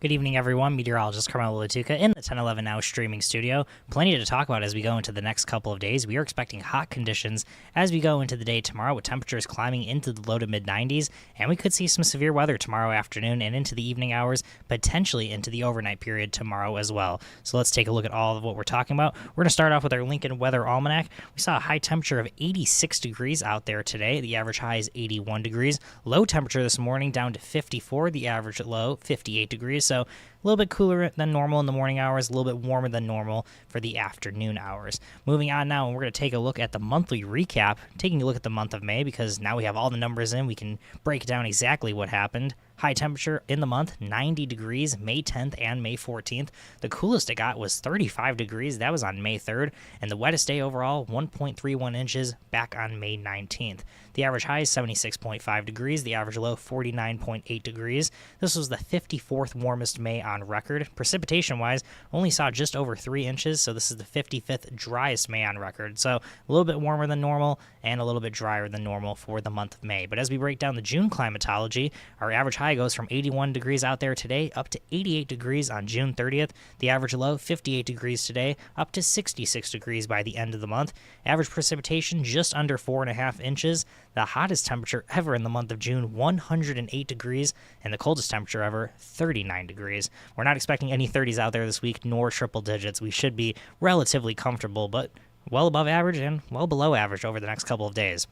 Good evening, everyone. Meteorologist Carmelo Lattuca in the 1011 Now streaming studio. Plenty to talk about as we go into the next couple of days. We are expecting hot conditions as we go into the day tomorrow, with temperatures climbing into the low to mid 90s, and we could see some severe weather tomorrow afternoon and into the evening hours, potentially into the overnight period tomorrow as well. So let's take a look at all of what we're talking about. We're going to start off with our Lincoln Weather Almanac. We saw a high temperature of 86 degrees out there today. The average high is 81 degrees. Low temperature this morning down to 54. The average low, 58 degrees. So a little bit cooler than normal in the morning hours, a little bit warmer than normal for the afternoon hours. Moving on now, and we're going to take a look at the monthly recap, taking a look at the month of May, because now we have all the numbers in. We can break down exactly what happened. High temperature in the month, 90 degrees, May 10th and May 14th. The coolest it got was 35 degrees. That was on May 3rd. And the wettest day overall, 1.31 inches back on May 19th. The average high is 76.5 degrees. The average low, 49.8 degrees. This was the 54th warmest May on record. Precipitation-wise, only saw just over 3 inches, so this is the 55th driest May on record. So a little bit warmer than normal and a little bit drier than normal for the month of May. But as we break down the June climatology, our average high goes from 81 degrees out there today up to 88 degrees on June 30th. The average low, 58 degrees today, up to 66 degrees by the end of the month. Average precipitation just under 4.5 inches. The hottest temperature ever in the month of June, 108 degrees, and the coldest temperature ever, 39 degrees. We're not expecting any 30s out there this week, nor triple digits. We should be relatively comfortable, but well above average and well below average over the next couple of days.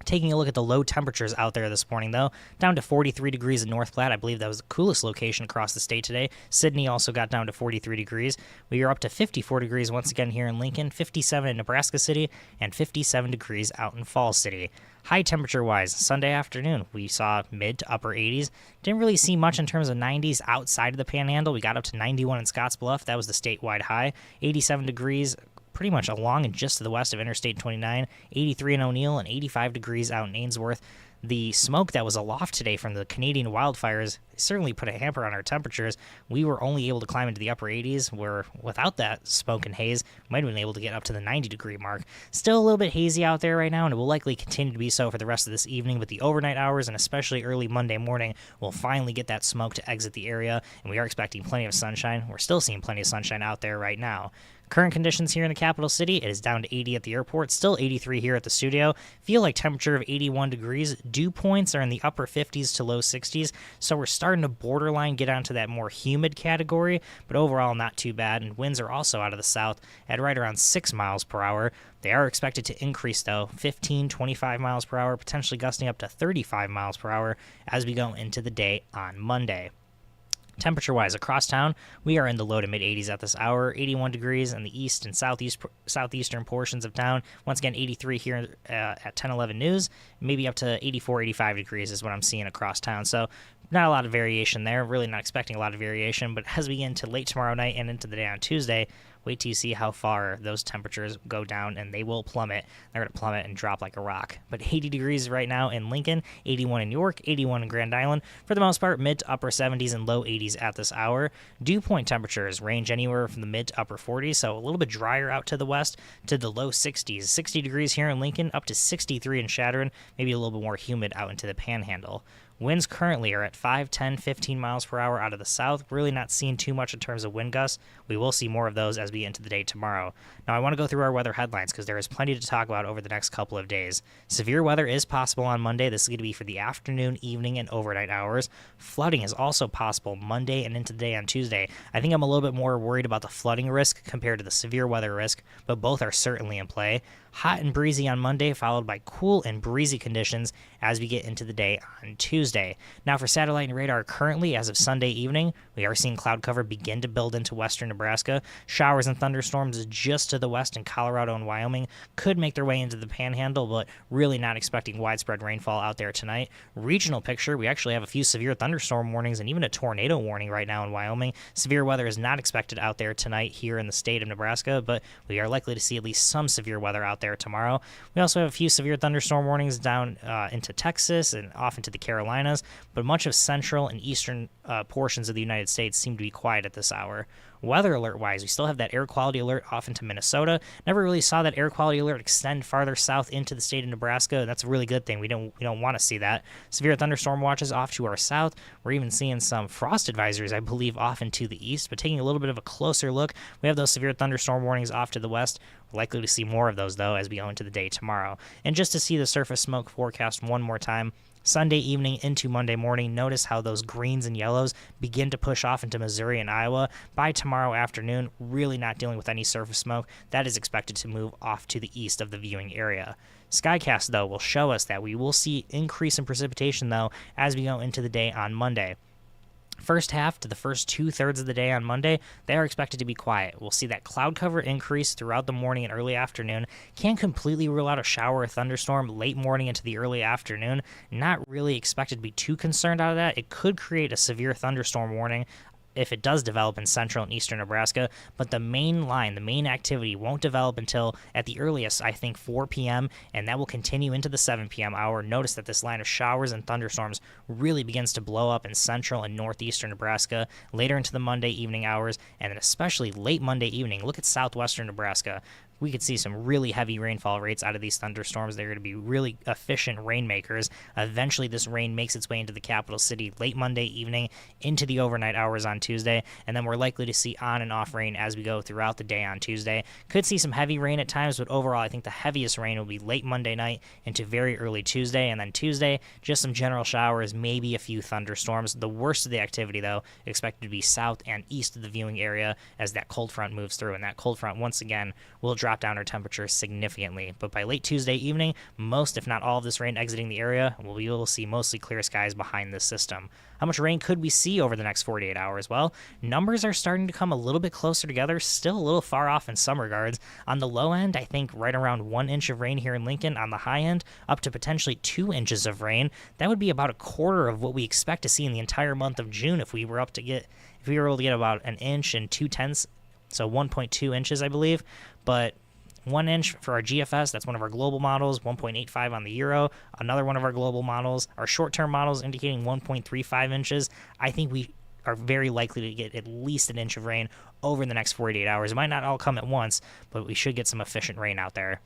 Taking a look at the low temperatures out there this morning, though, down to 43 degrees in North Platte. I believe that was the coolest location across the state today. Sydney also got down to 43 degrees. We are up to 54 degrees once again here in Lincoln, 57 in Nebraska City, and 57 degrees out in Falls City. High temperature-wise, Sunday afternoon, we saw mid to upper 80s. Didn't really see much in terms of 90s outside of the Panhandle. We got up to 91 in Scottsbluff. That was the statewide high. 87 degrees pretty much along and just to the west of Interstate 29, 83 in O'Neill, and 85 degrees out in Ainsworth. The smoke that was aloft today from the Canadian wildfires certainly put a hamper on our temperatures. We were only able to climb into the upper 80s, where without that smoke and haze, we might have been able to get up to the 90-degree mark. Still a little bit hazy out there right now, and it will likely continue to be so for the rest of this evening, but the overnight hours and especially early Monday morning will finally get that smoke to exit the area, and we are expecting plenty of sunshine. We're still seeing plenty of sunshine out there right now. Current conditions here in the capital city, it is down to 80 at the airport, still 83 here at the studio. Feel like temperature of 81 degrees. Dew points are in the upper 50s to low 60s, so we're starting to borderline get onto that more humid category, but overall not too bad, and winds are also out of the south at right around 6 miles per hour. They are expected to increase, though, 15, 25 miles per hour, potentially gusting up to 35 miles per hour as we go into the day on Monday. Temperature-wise, across town, we are in the low to mid-80s at this hour, 81 degrees in the east and southeastern portions of town. Once again, 83 here at 1011 News, maybe up to 84, 85 degrees is what I'm seeing across town. So not a lot of variation there, really not expecting a lot of variation, but as we get into late tomorrow night and into the day on Tuesday, wait till you see how far those temperatures go down, and they will plummet. They're going to plummet and drop like a rock. But 80 degrees right now in Lincoln, 81 in York, 81 in Grand Island. For the most part, mid to upper 70s and low 80s at this hour. Dew point temperatures range anywhere from the mid to upper 40s, so a little bit drier out to the west to the low 60s. 60 degrees here in Lincoln, up to 63 in Chadron, maybe a little bit more humid out into the Panhandle. Winds currently are at 5, 10, 15 miles per hour out of the south. Really not seeing too much in terms of wind gusts. We will see more of those as we get into the day tomorrow. Now, I want to go through our weather headlines because there is plenty to talk about over the next couple of days. Severe weather is possible on Monday. This is going to be for the afternoon, evening, and overnight hours. Flooding is also possible Monday and into the day on Tuesday. I think I'm a little bit more worried about the flooding risk compared to the severe weather risk, but both are certainly in play. Hot and breezy on Monday, followed by cool and breezy conditions as we get into the day on Tuesday. Now for satellite and radar currently, as of Sunday evening, we are seeing cloud cover begin to build into western Nebraska. Showers and thunderstorms just to the west in Colorado and Wyoming could make their way into the Panhandle, but really not expecting widespread rainfall out there tonight. Regional picture, we actually have a few severe thunderstorm warnings and even a tornado warning right now in Wyoming. Severe weather is not expected out there tonight here in the state of Nebraska, but we are likely to see at least some severe weather out there tomorrow. We also have a few severe thunderstorm warnings down into Texas and off into the Carolinas, but much of central and eastern portions of the United States seem to be quiet at this hour. Weather alert-wise, we still have that air quality alert off into Minnesota. Never really saw that air quality alert extend farther south into the state of Nebraska. That's a really good thing. We don't want to see that. Severe thunderstorm watches off to our south. We're even seeing some frost advisories, I believe, off into the east. But taking a little bit of a closer look, we have those severe thunderstorm warnings off to the west. We're likely to see more of those, though, as we go into the day tomorrow. And just to see the surface smoke forecast one more time, Sunday evening into Monday morning, notice how those greens and yellows begin to push off into Missouri and Iowa. By tomorrow afternoon, really not dealing with any surface smoke. That is expected to move off to the east of the viewing area. Skycast, though, will show us that we will see increase in precipitation, though, as we go into the day on Monday. First half to the first 2/3 of the day on Monday, they are expected to be quiet. We'll see that cloud cover increase throughout the morning and early afternoon. Can't completely rule out a shower or thunderstorm late morning into the early afternoon. Not really expected to be too concerned out of that. It could create a severe thunderstorm warning if it does develop in central and eastern Nebraska, but the main activity won't develop until at the earliest, I think, 4 p.m., and that will continue into the 7 p.m. hour. Notice that this line of showers and thunderstorms really begins to blow up in central and northeastern Nebraska later into the Monday evening hours, and then especially late Monday evening. Look at southwestern Nebraska. We could see some really heavy rainfall rates out of these thunderstorms. They're going to be really efficient rainmakers. Eventually, this rain makes its way into the capital city late Monday evening into the overnight hours on Tuesday, and then we're likely to see on and off rain as we go throughout the day on Tuesday. Could see some heavy rain at times, but overall, I think the heaviest rain will be late Monday night into very early Tuesday, and then Tuesday, just some general showers, maybe a few thunderstorms. The worst of the activity, though, expected to be south and east of the viewing area as that cold front moves through, and that cold front, once again, will drop down our temperature significantly. But by late Tuesday evening, most, if not all, of this rain exiting the area, we'll be able to see mostly clear skies behind this system. How much rain could we see over the next 48 hours? Well, numbers are starting to come a little bit closer together, still a little far off in some regards. On the low end, I think right around 1 inch of rain here in Lincoln. On the high end, up to potentially 2 inches of rain. That would be about a quarter of what we expect to see in the entire month of June if we were able to get about an inch and 2/10, so 1.2 inches, I believe. But 1 inch for our GFS, that's one of our global models, 1.85 on the Euro. Another one of our global models, our short-term models indicating 1.35 inches. I think we are very likely to get at least an inch of rain over the next 48 hours. It might not all come at once, but we should get some efficient rain out there.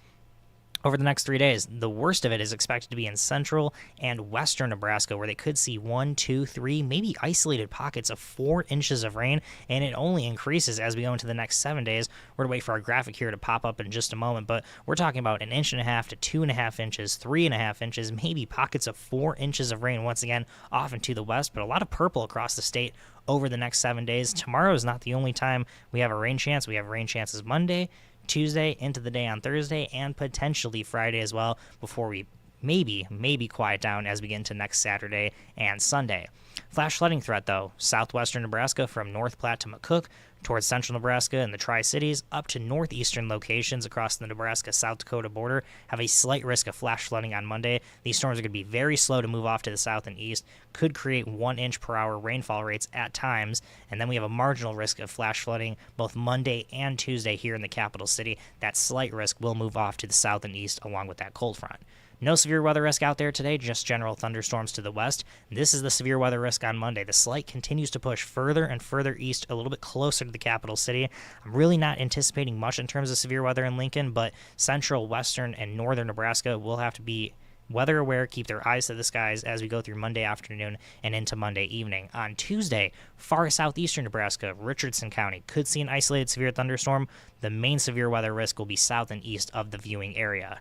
Over the next 3 days, the worst of it is expected to be in central and western Nebraska, where they could see 1, 2, 3, maybe isolated pockets of 4 inches of rain, and it only increases as we go into the next 7 days. We're going to wait for our graphic here to pop up in just a moment, but we're talking about 1.5 inches to 2.5 inches, 3.5 inches, maybe pockets of 4 inches of rain, once again, off and to the west, but a lot of purple across the state over the next 7 days. Tomorrow is not the only time we have a rain chance. We have rain chances Monday, Tuesday, into the day on Thursday, and potentially Friday as well, before we maybe quiet down as we get into next Saturday and Sunday. Flash flooding threat, though. Southwestern Nebraska from North Platte to McCook, towards central Nebraska and the Tri-Cities, up to northeastern locations across the Nebraska-South Dakota border, have a slight risk of flash flooding on Monday. These storms are going to be very slow to move off to the south and east, could create 1 inch per hour rainfall rates at times, and then we have a marginal risk of flash flooding both Monday and Tuesday here in the capital city. That slight risk will move off to the south and east along with that cold front. No severe weather risk out there today, just general thunderstorms to the west. This is the severe weather risk on Monday. The slight continues to push further and further east, a little bit closer to the capital city. I'm really not anticipating much in terms of severe weather in Lincoln, but central, western, and northern Nebraska will have to be weather aware, keep their eyes to the skies as we go through Monday afternoon and into Monday evening. On Tuesday, far southeastern Nebraska, Richardson County, could see an isolated severe thunderstorm. The main severe weather risk will be south and east of the viewing area.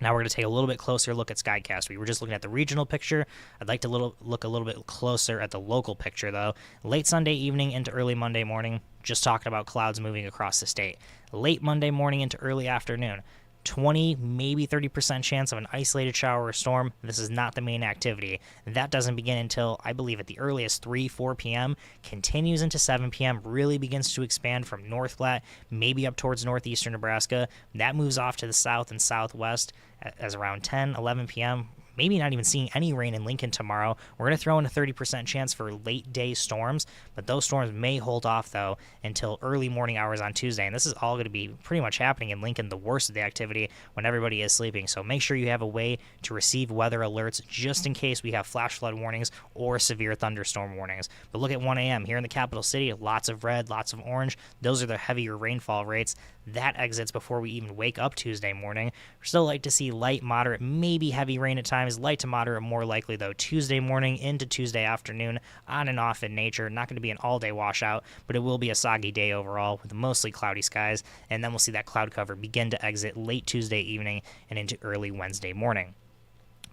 Now we're going to take a little bit closer look at Skycast. We were just looking at the regional picture. I'd like to look a little bit closer at the local picture, though. Late Sunday evening into early Monday morning, just talking about clouds moving across the state. Late Monday morning into early afternoon, 20, maybe 30% chance of an isolated shower or storm. This is not the main activity. That doesn't begin until, I believe, at the earliest 3, 4 p.m., continues into 7 p.m., really begins to expand from North Platte, maybe up towards northeastern Nebraska. That moves off to the south and southwest as around 10, 11 p.m., maybe not even seeing any rain in Lincoln tomorrow. We're going to throw in a 30% chance for late day storms, but those storms may hold off, though, until early morning hours on Tuesday. And this is all going to be pretty much happening in Lincoln, the worst of the activity, when everybody is sleeping. So make sure you have a way to receive weather alerts just in case we have flash flood warnings or severe thunderstorm warnings. But look at 1 a.m. here in the capital city, lots of red, lots of orange. Those are the heavier rainfall rates. That exits before we even wake up Tuesday morning. We're still like to see light, moderate, maybe heavy rain at times. Light to moderate more likely, though, Tuesday morning into Tuesday afternoon, on and off in nature. Not going to be an all-day washout, but it will be a soggy day overall with mostly cloudy skies. And then we'll see that cloud cover begin to exit late Tuesday evening and into early Wednesday morning.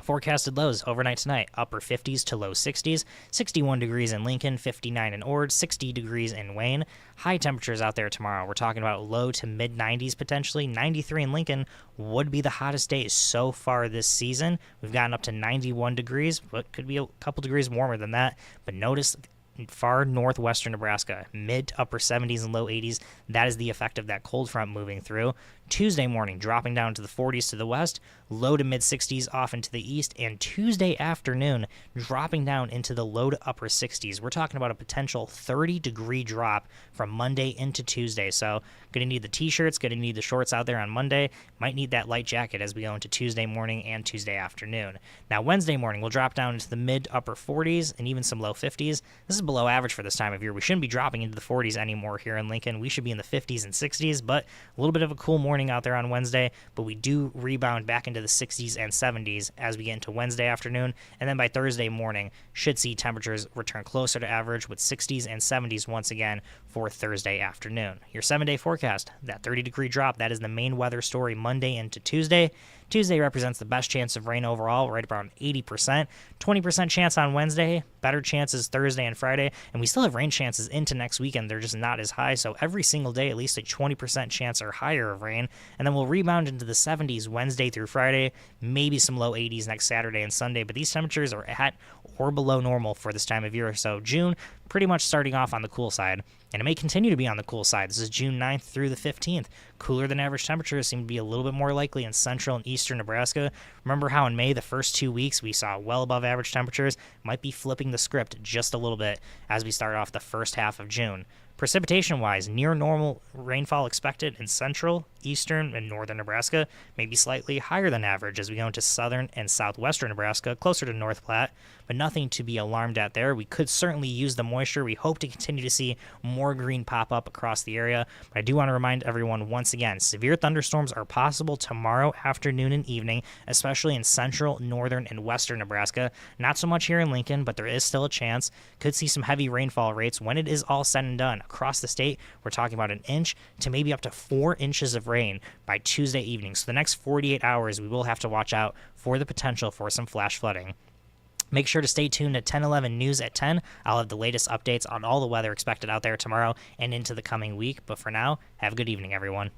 Forecasted lows overnight tonight, upper 50s to low 60s, 61 degrees in Lincoln, 59 in Ord, 60 degrees in Wayne. High temperatures out there tomorrow. We're talking about low to mid 90s potentially. 93 in Lincoln would be the hottest day so far this season. We've gotten up to 91 degrees, but could be a couple degrees warmer than that. But notice far northwestern Nebraska, mid to upper 70s and low 80s. That is the effect of that cold front moving through. Tuesday morning, dropping down to the 40s to the west, low to mid 60s off into the east, and Tuesday afternoon, dropping down into the low to upper 60s. We're talking about a potential 30-degree drop from Monday into Tuesday. So, going to need the t-shirts, going to need the shorts out there on Monday. Might need that light jacket as we go into Tuesday morning and Tuesday afternoon. Now, Wednesday morning, we'll drop down into the mid to upper 40s and even some low 50s. This is below average for this time of year. We shouldn't be dropping into the 40s anymore here in Lincoln. We should be in the 50s and 60s, but a little bit of a cool morning out there on Wednesday, but we do rebound back into the 60s and 70s as we get into Wednesday afternoon, and then by Thursday morning should see temperatures return closer to average with 60s and 70s once again for Thursday afternoon. Your 7-day forecast, that 30-degree drop, that is the main weather story Monday into Tuesday. Tuesday represents the best chance of rain overall, right around 80%. 20% chance on Wednesday, better chances Thursday and Friday, and we still have rain chances into next weekend. They're just not as high, so every single day at least a 20% chance or higher of rain, and then we'll rebound into the 70s Wednesday through Friday, maybe some low 80s next Saturday and Sunday, but these temperatures are at or below normal for this time of year. So June, pretty much starting off on the cool side, and it may continue to be on the cool side. This is June 9th through the 15th. Cooler than average temperatures seem to be a little bit more likely in central and eastern Nebraska. Remember how in May, the first 2 weeks, we saw well above average temperatures? Might be flipping the script just a little bit as we start off the first half of June. Precipitation-wise, near normal rainfall expected in central, eastern, and northern Nebraska, maybe slightly higher than average as we go into southern and southwestern Nebraska, closer to North Platte, but nothing to be alarmed at there. We could certainly use the moisture. We hope to continue to see more green pop up across the area, but I do want to remind everyone once again, severe thunderstorms are possible tomorrow afternoon and evening, especially in central, northern, and western Nebraska. Not so much here in Lincoln, but there is still a chance. Could see some heavy rainfall rates when it is all said and done. Across the state, we're talking about 1 inch to maybe up to 4 inches of rain by Tuesday evening. So the next 48 hours, we will have to watch out for the potential for some flash flooding. Make sure to stay tuned to 1011 News at 10. I'll have the latest updates on all the weather expected out there tomorrow and into the coming week. But for now, have a good evening, everyone.